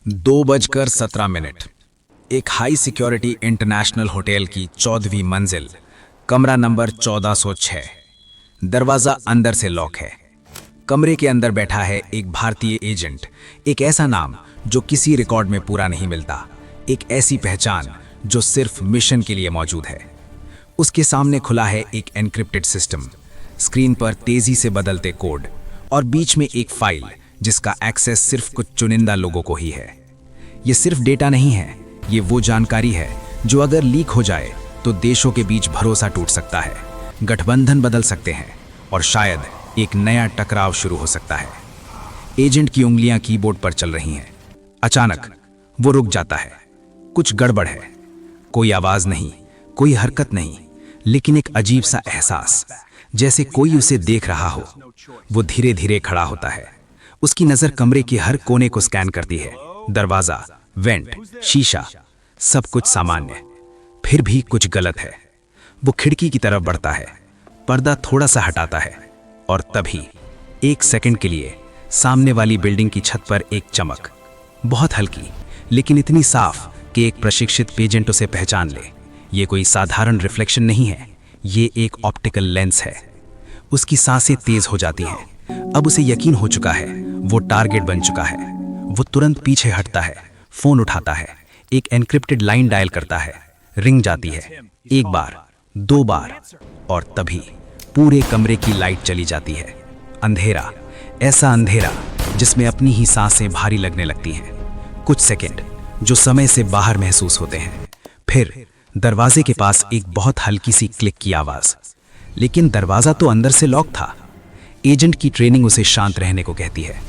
2:17 एक high security international hotel की 14वीं मंजिल, कमरा नंबर 1406। दरवाजा अंदर से लॉक है। कमरे के अंदर बैठा है एक भारतीय एजेंट, एक ऐसा नाम जो किसी रिकॉर्ड में पूरा नहीं मिलता, एक ऐसी पहचान जो सिर्फ मिशन के लिए मौजूद है। उसके सामने खुला है एक एन्क्रिप्टेड सिस्टम, स्क्रीन पर तेजी से बदलते कोड और बीच में एक फाइल जिसका एक्सेस सिर्फ कुछ चुनिंदा लोगों को ही है। ये सिर्फ डेटा नहीं है, ये वो जानकारी है जो अगर लीक हो जाए तो देशों के बीच भरोसा टूट सकता है, गठबंधन बदल सकते हैं और शायद एक नया टकराव शुरू हो सकता है। एजेंट की उंगलियां कीबोर्ड पर चल रही हैं। अचानक वो रुक जाता है। कुछ गड़बड़ है। कोई आवाज नहीं, कोई हरकत नहीं, लेकिन एक अजीब सा एहसास, जैसे कोई उसे देख रहा हो। वो धीरे धीरे खड़ा होता है। उसकी नजर कमरे के हर कोने को स्कैन करती है। दरवाजा, वेंट, शीशा, सब कुछ सामान्य। फिर भी कुछ गलत है। वो खिड़की की तरफ बढ़ता है, पर्दा थोड़ा सा हटाता है और तभी एक सेकंड के लिए सामने वाली बिल्डिंग की छत पर एक चमक, बहुत हल्की लेकिन इतनी साफ कि एक प्रशिक्षित पेजेंट उसे पहचान ले। ये कोई साधारण रिफ्लेक्शन नहीं है, ये एक ऑप्टिकल लेंस है। उसकी सांसें तेज हो जाती हैं। अब उसे यकीन हो चुका है, वो टारगेट बन चुका है। वो तुरंत पीछे हटता है, फोन उठाता है, एक एन्क्रिप्टेड लाइन डायल करता है। रिंग जाती है, एक बार, दो बार, और तभी पूरे कमरे की लाइट चली जाती है। अंधेरा, ऐसा अंधेरा जिसमें अपनी ही सांसें भारी लगने लगती हैं। कुछ सेकंड जो समय से बाहर महसूस होते हैं। फिर दरवाजे के पास एक बहुत हल्की सी क्लिक की आवाज, लेकिन दरवाजा तो अंदर से लॉक था। एजेंट की ट्रेनिंग उसे शांत रहने को कहती है।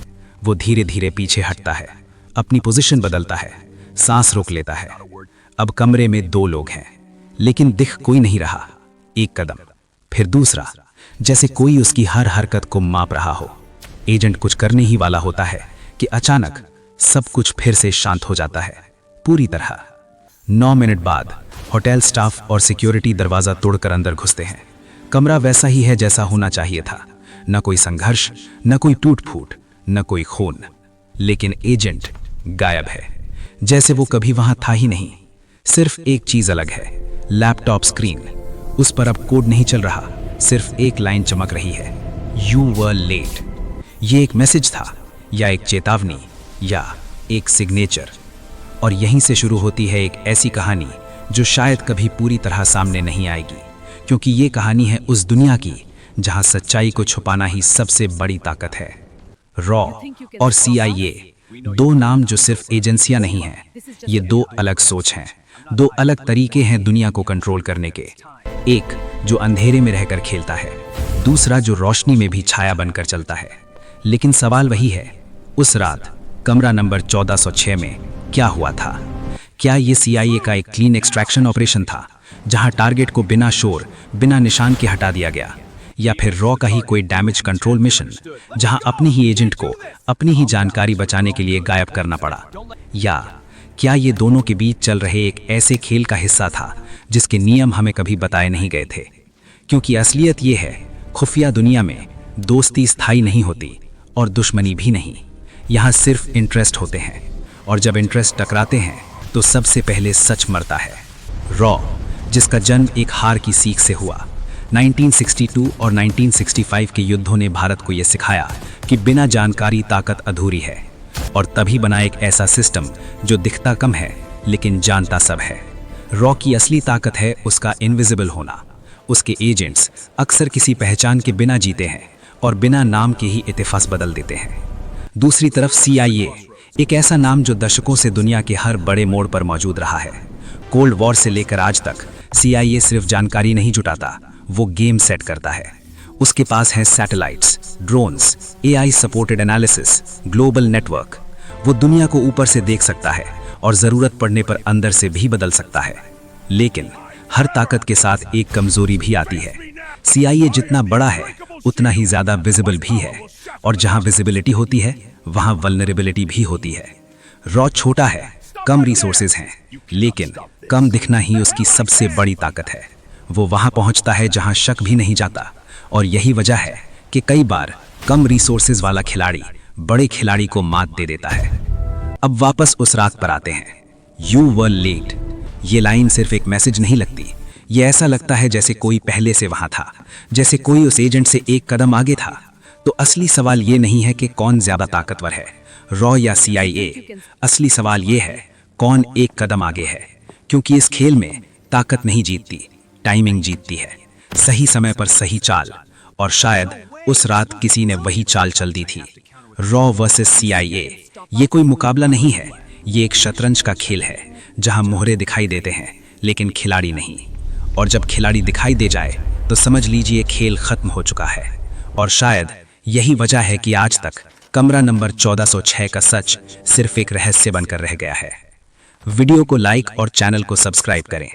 वो धीरे धीरे पीछे हटता है, अपनी पोजीशन बदलता है, सांस रोक लेता है। अब कमरे में दो लोग हैं, लेकिन दिख कोई नहीं रहा। एक कदम, फिर दूसरा, जैसे कोई उसकी हर हरकत को माप रहा हो। एजेंट कुछ करने ही वाला होता है कि अचानक सब कुछ फिर से शांत हो जाता है, पूरी तरह। 9 मिनट बाद होटल स्टाफ और सिक्योरिटी दरवाजा तोड़कर अंदर घुसते हैं। कमरा वैसा ही है जैसा होना चाहिए था। न कोई संघर्ष, न कोई टूट फूट, न कोई खून, लेकिन एजेंट गायब है, जैसे वो कभी वहां था ही नहीं। सिर्फ एक चीज अलग है, लैपटॉप स्क्रीन। उस पर अब कोड नहीं चल रहा, सिर्फ एक लाइन चमक रही है, यू वर लेट। ये एक मैसेज था, या एक चेतावनी, या एक सिग्नेचर। और यहीं से शुरू होती है एक ऐसी कहानी जो शायद कभी पूरी तरह सामने नहीं आएगी, क्योंकि ये कहानी है उस दुनिया की जहां सच्चाई को छुपाना ही सबसे बड़ी ताकत है। रॉ और CIA, दो नाम जो सिर्फ एजेंसियां नहीं हैं, ये दो अलग सोच हैं, दो अलग तरीके हैं दुनिया को कंट्रोल करने के। एक जो अंधेरे में रहकर खेलता है, दूसरा जो रोशनी में भी छाया बनकर चलता है। लेकिन सवाल वही है, उस रात कमरा नंबर 1406 में क्या हुआ था? क्या ये CIA का एक क्लीन एक्सट्रैक्शन ऑपरेशन था, जहां टारगेट को बिना शोर, बिना निशान के हटा दिया गया? या फिर रॉ का ही कोई डैमेज कंट्रोल मिशन, जहां अपने ही एजेंट को अपनी ही जानकारी बचाने के लिए गायब करना पड़ा? या क्या ये दोनों के बीच चल रहे एक ऐसे खेल का हिस्सा था जिसके नियम हमें कभी बताए नहीं गए थे? क्योंकि असलियत ये है, खुफिया दुनिया में दोस्ती स्थायी नहीं होती और दुश्मनी भी नहीं। यहाँ सिर्फ इंटरेस्ट होते हैं, और जब इंटरेस्ट टकराते हैं तो सबसे पहले सच मरता है। रॉ, जिसका जन्म एक हार की सीख से हुआ। 1962 और 1965 के युद्धों ने भारत को यह सिखाया कि बिना जानकारी ताकत अधूरी है, और तभी बना एक ऐसा सिस्टम जो दिखता कम है लेकिन जानता सब है। रॉ की असली ताकत है उसका इनविजिबल होना। उसके एजेंट्स अक्सर किसी पहचान के बिना जीते हैं और बिना नाम के ही इतिहास बदल देते हैं। दूसरी तरफ CIA, एक ऐसा नाम जो दशकों से दुनिया के हर बड़े मोड़ पर मौजूद रहा है। कोल्ड वॉर से लेकर आज तक CIA सिर्फ जानकारी नहीं जुटाता, वो गेम सेट करता है। उसके पास है satellites, drones, AI supported analysis, global network. वो दुनिया को ऊपर से देख सकता है और जरूरत पड़ने पर अंदर से भी बदल सकता है। लेकिन हर ताकत के साथ एक कमजोरी भी आती है। CIA जितना बड़ा है उतना ही ज्यादा विजिबल भी है, और जहां विजिबिलिटी होती है वहां वल्नरेबिलिटी भी होती है। रॉ छोटा है, कम रिसोर्सेज हैं, लेकिन कम दिखना ही उसकी सबसे बड़ी ताकत है। वो वहां पहुंचता है जहां शक भी नहीं जाता, और यही वजह है कि कई बार कम रिसोर्सेज वाला खिलाड़ी बड़े खिलाड़ी को मात दे देता है। अब वापस उस रात पर आते हैं। You were late. ये लाइन सिर्फ एक मैसेज नहीं लगती, ये ऐसा लगता है जैसे कोई पहले से वहां था, जैसे कोई उस एजेंट से एक कदम आगे था। तो असली सवाल ये नहीं है कि कौन ज्यादा ताकतवर है, रॉ या CIA। असली सवाल ये है कौन एक कदम आगे है, क्योंकि इस खेल में ताकत नहीं जीतती, टाइमिंग जीतती है। सही समय पर सही चाल, और शायद उस रात किसी ने वही चाल चल दी थी। रॉ वर्सेस CIA ये कोई मुकाबला नहीं है, ये एक शतरंज का खेल है जहां मोहरे दिखाई देते हैं लेकिन खिलाड़ी नहीं। और जब खिलाड़ी दिखाई दे जाए तो समझ लीजिए खेल खत्म हो चुका है। और शायद यही वजह है कि आज तक कमरा नंबर 1406 का सच सिर्फ एक रहस्य बनकर रह गया है। वीडियो को लाइक और चैनल को सब्सक्राइब करें।